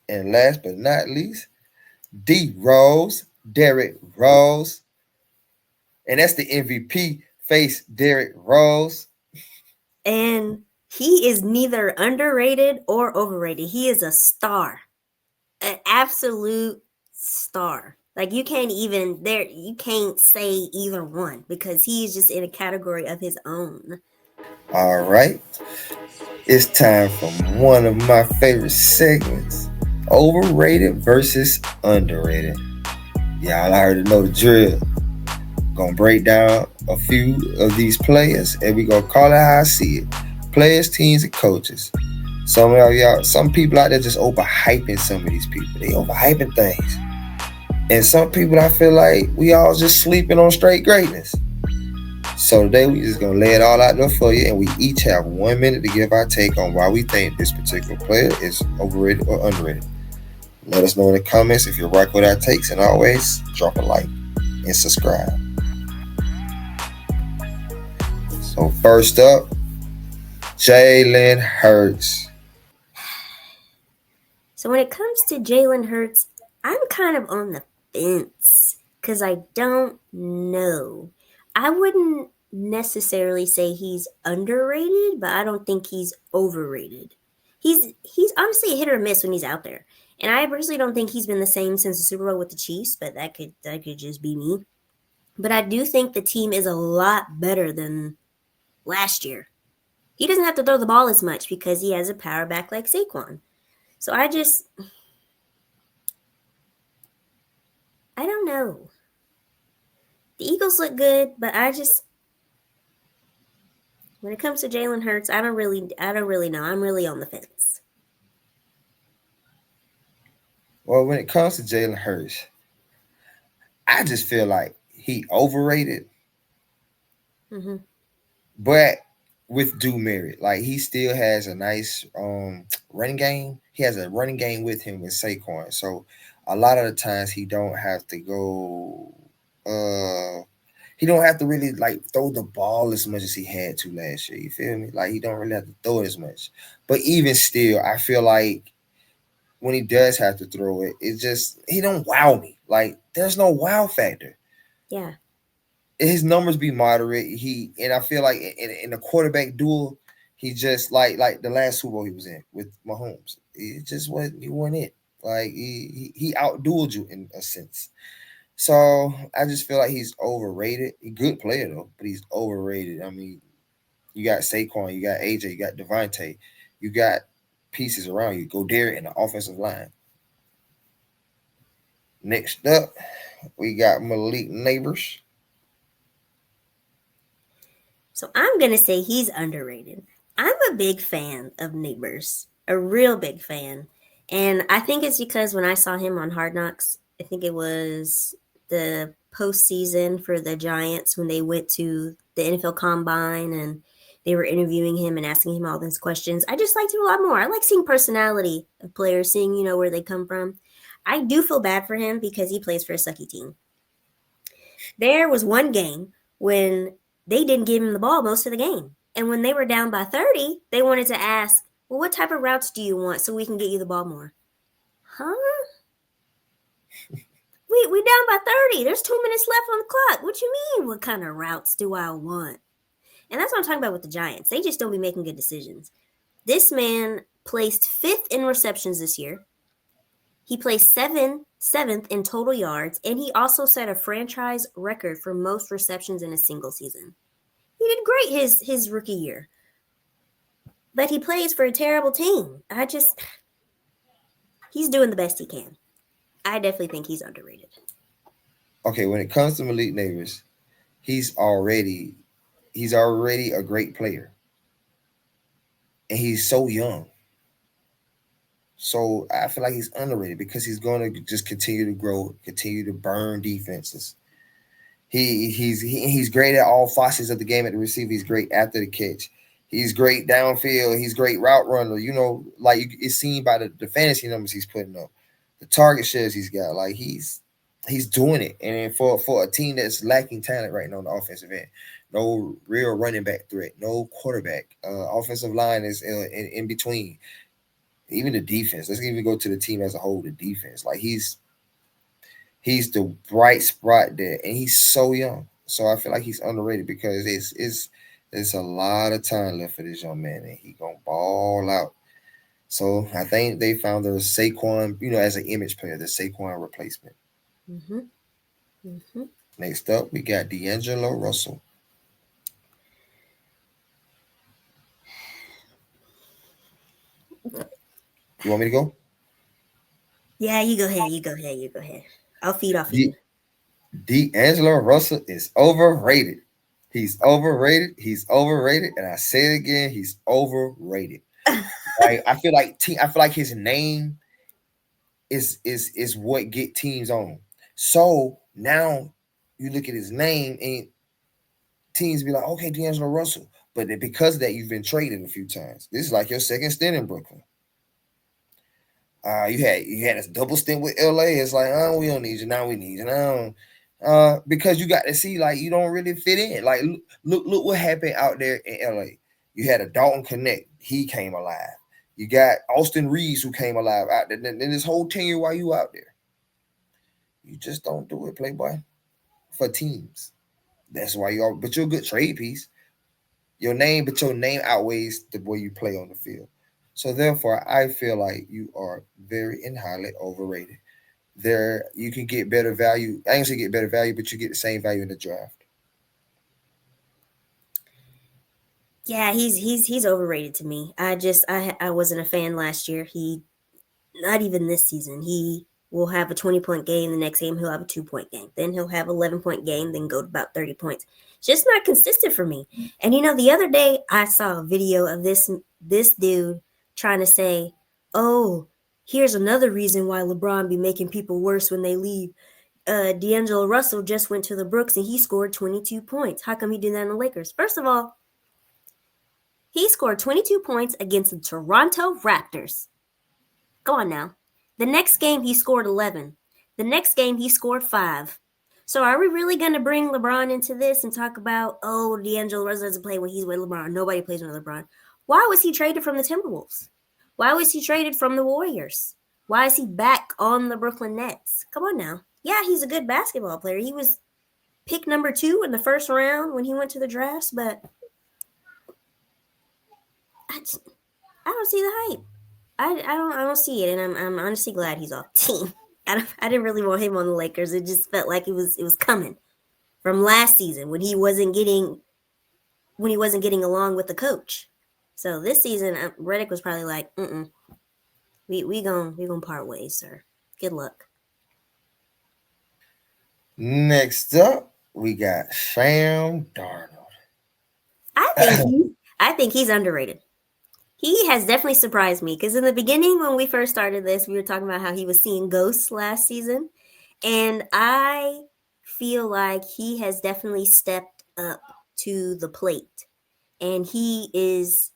And last but not least, Derrick Rose. And that's the MVP face Derrick Rose. And he is neither underrated or overrated. He is a star, an absolute star. Like you can't say either one because he's just in a category of his own. All right. It's time for one of my favorite segments, overrated versus underrated. Y'all already know the drill. Gonna break down a few of these players and we gonna call it how I see it. Players, teams, and coaches. Some people out there just overhyping some of these people. They overhyping things. And some people I feel like we all just sleeping on straight greatness. So today we just gonna lay it all out there for you, and we each have 1 minute to give our take on why we think this particular player is overrated or underrated. Let us know in the comments if you're right with our takes, and always drop a like and subscribe. So first up, Jalen Hurts. So when it comes to Jalen Hurts, I'm kind of on the fence because I don't know. I wouldn't necessarily say he's underrated, but I don't think he's overrated. He's honestly a hit or miss when he's out there. And I personally don't think he's been the same since the Super Bowl with the Chiefs, but that could just be me. But I do think the team is a lot better than last year. He doesn't have to throw the ball as much because he has a power back like Saquon. So I don't know. The Eagles look good, but when it comes to Jalen Hurts, I don't really know. I'm really on the fence. Well, when it comes to Jalen Hurts, I just feel like he overrated, Hmm. but with due merit. Like he still has a nice running game. He has a running game with him with Saquon. So a lot of the times uh he don't have to really like throw the ball as much as he had to last year. You feel me? Like he don't really have to throw it as much. But even still, I feel like when he does have to throw it, it just he don't wow me. Like there's no wow factor. Yeah. His numbers be moderate. And I feel like in the quarterback duel, he just like the last Super Bowl he was in with Mahomes. It just wasn't he wasn't it. Like he outdueled you in a sense. So I just feel like he's overrated. He good player though, but he's overrated. I mean, you got Saquon, you got AJ, you got Devontae, you got pieces around you. Go there in the offensive line. Next up, we got Malik Nabers. So I'm gonna say he's underrated. I'm a big fan of Neighbors, a real big fan, and I think it's because when I saw him on Hard Knocks, I think it was the postseason for the Giants when they went to the NFL Combine and they were interviewing him and asking him all these questions. I just liked him a lot more. I like seeing personality of players, seeing where they come from. I do feel bad for him because he plays for a sucky team. There was one game when they didn't give him the ball most of the game. And when they were down by 30, they wanted to ask, well, what type of routes do you want so we can get you the ball more? Huh? We down by 30. There's 2 minutes left on the clock. What you mean? What kind of routes do I want? And that's what I'm talking about with the Giants. They just don't be making good decisions. This man placed fifth in receptions this year. He placed seventh in total yards, and he also set a franchise record for most receptions in a single season. He did great his rookie year, but he plays for a terrible team. He's doing the best he can. I definitely think he's underrated. Okay, when it comes to Malik Nabers, he's already he's already a great player, and he's so young. So I feel like he's underrated because he's going to just continue to grow, continue to burn defenses. He's great at all facets of the game at the receiver. He's great after the catch. He's great downfield. He's great route runner. Like it's seen by the fantasy numbers he's putting up, the target shares he's got. Like he's doing it. And for a team that's lacking talent right now on the offensive end, no real running back threat, no quarterback. Offensive line is in between. Even the defense. Let's even go to the team as a whole. The defense, like he's the bright spot there, and he's so young. So I feel like he's underrated because it's a lot of time left for this young man, and he gonna ball out. So I think they found the Saquon, as an image player, the Saquon replacement. Mm-hmm. Mm-hmm. Next up, we got D'Angelo Russell. You want me to go? Yeah, you go ahead. You go ahead. You go ahead. I'll feed off of D- you. D'Angelo Russell is overrated. He's overrated. He's overrated, and I say it again, he's overrated. Right? I feel like his name is what get teams on. So now you look at his name and teams be like, okay, D'Angelo Russell. But because of that, you've been traded a few times. This is like your second stint in Brooklyn. You had a double stint with LA. It's like, oh, we don't need you. Now we need you. Now because you got to see like you don't really fit in. Like look what happened out there in LA. You had a Dalton Connect, he came alive. You got Austin Reeves who came alive out there. Then this whole tenure while you out there. You just don't do it, Playboy, for teams. That's why you are. But you're a good trade piece. But your name outweighs the way you play on the field. So therefore, I feel like you are very and highly overrated. There, you can get better value. I ain't say get better value, but you get the same value in the draft. Yeah, he's overrated to me. I wasn't a fan last year. He not even this season. He will have a 20-point game. The next game he'll have a 2-point game. Then he'll have 11-point game. Then go to about 30 points. It's just not consistent for me. And the other day I saw a video of this dude trying to say, "Oh, here's another reason why LeBron be making people worse when they leave. D'Angelo Russell just went to the Brooks and he scored 22 points. How come he did that in the Lakers?" First of all, he scored 22 points against the Toronto Raptors. Go on now. The next game he scored 11. The next game he scored 5. So are we really going to bring LeBron into this and talk about, oh, D'Angelo Russell doesn't play when he's with LeBron. Nobody plays with LeBron. Why was he traded from the Timberwolves? Why was he traded from the Warriors? Why is he back on the Brooklyn Nets? Come on now. Yeah, he's a good basketball player. He was pick number 2 in the first round when he went to the drafts, but I, just, I don't see the hype. I don't see it, and I'm honestly glad he's off the team. I didn't really want him on the Lakers. It just felt like it was coming from last season when he wasn't getting along with the coach. So this season, Reddick was probably like, we gonna part ways, sir. Good luck. Next up, we got Sam I think Darnold. he's underrated. He has definitely surprised me because in the beginning, when we first started this, we were talking about how he was seeing ghosts last season. And I feel like he has definitely stepped up to the plate and he is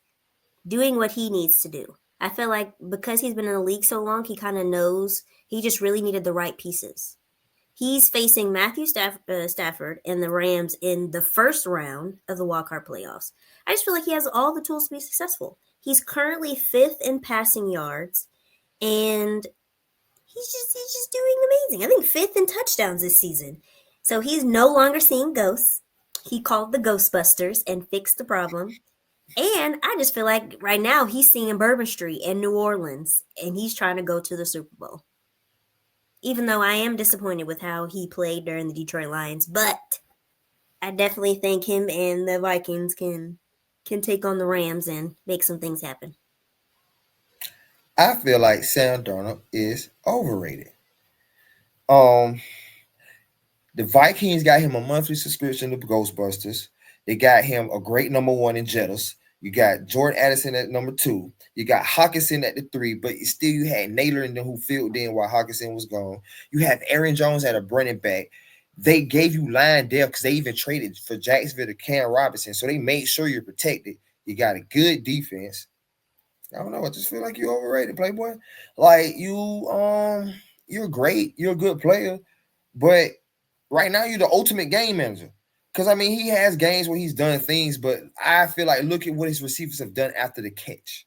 doing what he needs to do. I feel like because he's been in the league so long, he kind of knows he just really needed the right pieces. He's facing Stafford and the Rams in the first round of the wild card playoffs. I just feel like he has all the tools to be successful. He's currently 5th in passing yards, and he's just doing amazing. I think 5th in touchdowns this season. So he's no longer seeing ghosts. He called the Ghostbusters and fixed the problem. And I just feel like right now he's seeing Bourbon Street in New Orleans, and he's trying to go to the Super Bowl. Even though I am disappointed with how he played during the Detroit Lions, but I definitely think him and the Vikings can take on the Rams and make some things happen. I feel like Sam Darnold is overrated. Um, the Vikings got him a monthly subscription to Ghostbusters. They got him a great number 1 in Jettas. You got Jordan Addison at number 2. You got Hawkinson at the 3, but still you had Naylor in them who filled in while Hawkinson was gone. You have Aaron Jones at a running back. They gave you line depth because they even traded for Jacksonville to Cam Robinson, so they made sure you're protected. You got a good defense. I don't know. I just feel like you're overrated, Playboy. Like you're great. You're a good player, but right now you're the ultimate game manager. Because I mean, he has games where he's done things, but I feel like look at what his receivers have done after the catch.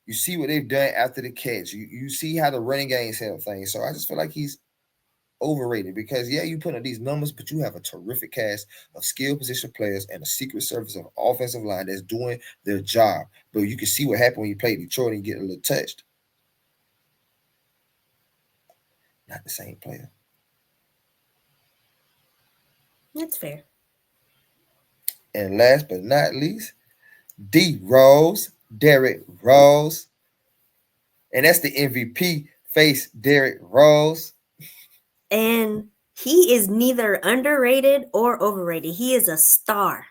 You see what they've done after the catch. You see how the running games handle things. So I just feel like he's overrated because yeah, you put up these numbers, but you have a terrific cast of skill position players and a secret service of offensive line that's doing their job. But you can see what happened when you played Detroit and get a little touched. Not the same player. That's fair. And last but not least, D Rose, Derrick Rose, and that's the MVP face Derrick Rose. And he is neither underrated or overrated. He is a star,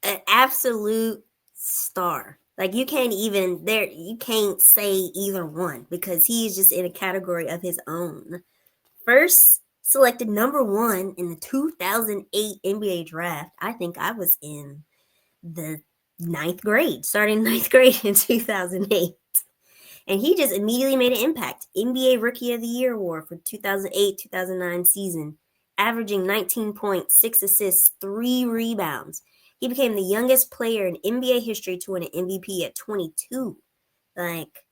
an absolute star. Like you can't say either one because he is just in a category of his own. First selected number one in the 2008 NBA draft. I think I was in the ninth grade, starting ninth grade in 2008. And he just immediately made an impact. NBA Rookie of the Year award for 2008-2009 season, averaging 19 points, 6 assists, 3 rebounds. He became the youngest player in NBA history to win an MVP at 22. Like,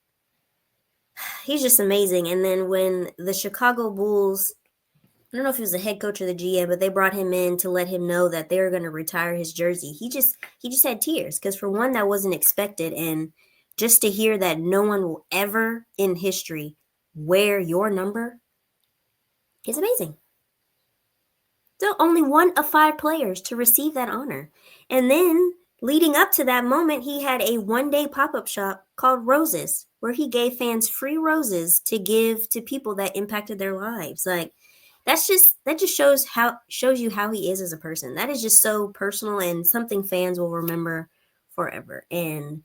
he's just amazing. And then when the Chicago Bulls, I don't know if he was the head coach or the GM, but they brought him in to let him know that they were going to retire his jersey. He just had tears because for one, that wasn't expected, and just to hear that no one will ever in history wear your number is amazing. So only one of 5 players to receive that honor, and then leading up to that moment, he had a one-day pop-up shop called Roses, where he gave fans free roses to give to people that impacted their lives. Like that just shows you how he is as a person. That is just so personal and something fans will remember forever. And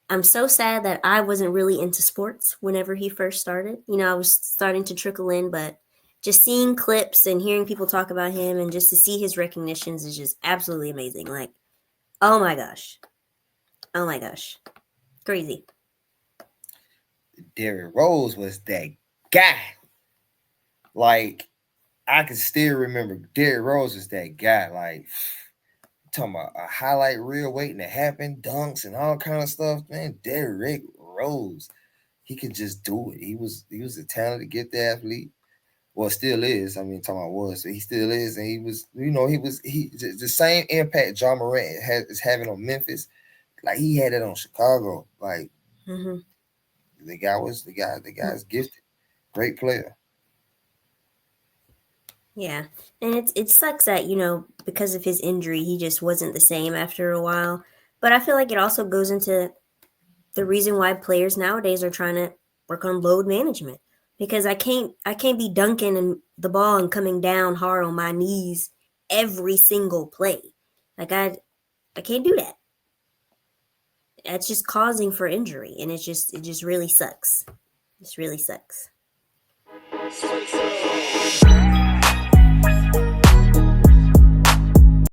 I'm so sad that I wasn't really into sports whenever he first started. I was starting to trickle in, but just seeing clips and hearing people talk about him and just to see his recognitions is just absolutely amazing. Like, oh my gosh. Oh my gosh. Crazy. Derrick Rose was that guy. Like, I can still remember Derrick Rose was that guy. Like, talking about a highlight reel waiting to happen, dunks and all kind of stuff. Man, Derrick Rose, he could just do it. He was a talented, gifted athlete. Well, still is. I mean, talking about was, so he still is, and he was. He the same impact John Morant is having on Memphis. Like he had it on Chicago. Like Mm-hmm. the guy was the guy. The guy's gifted, great player. Yeah, and it sucks that because of his injury, he just wasn't the same after a while. But I feel like it also goes into the reason why players nowadays are trying to work on load management because I can't be dunking and the ball and coming down hard on my knees every single play. Like I can't do that. That's just causing for injury, and it just really sucks. It just really sucks.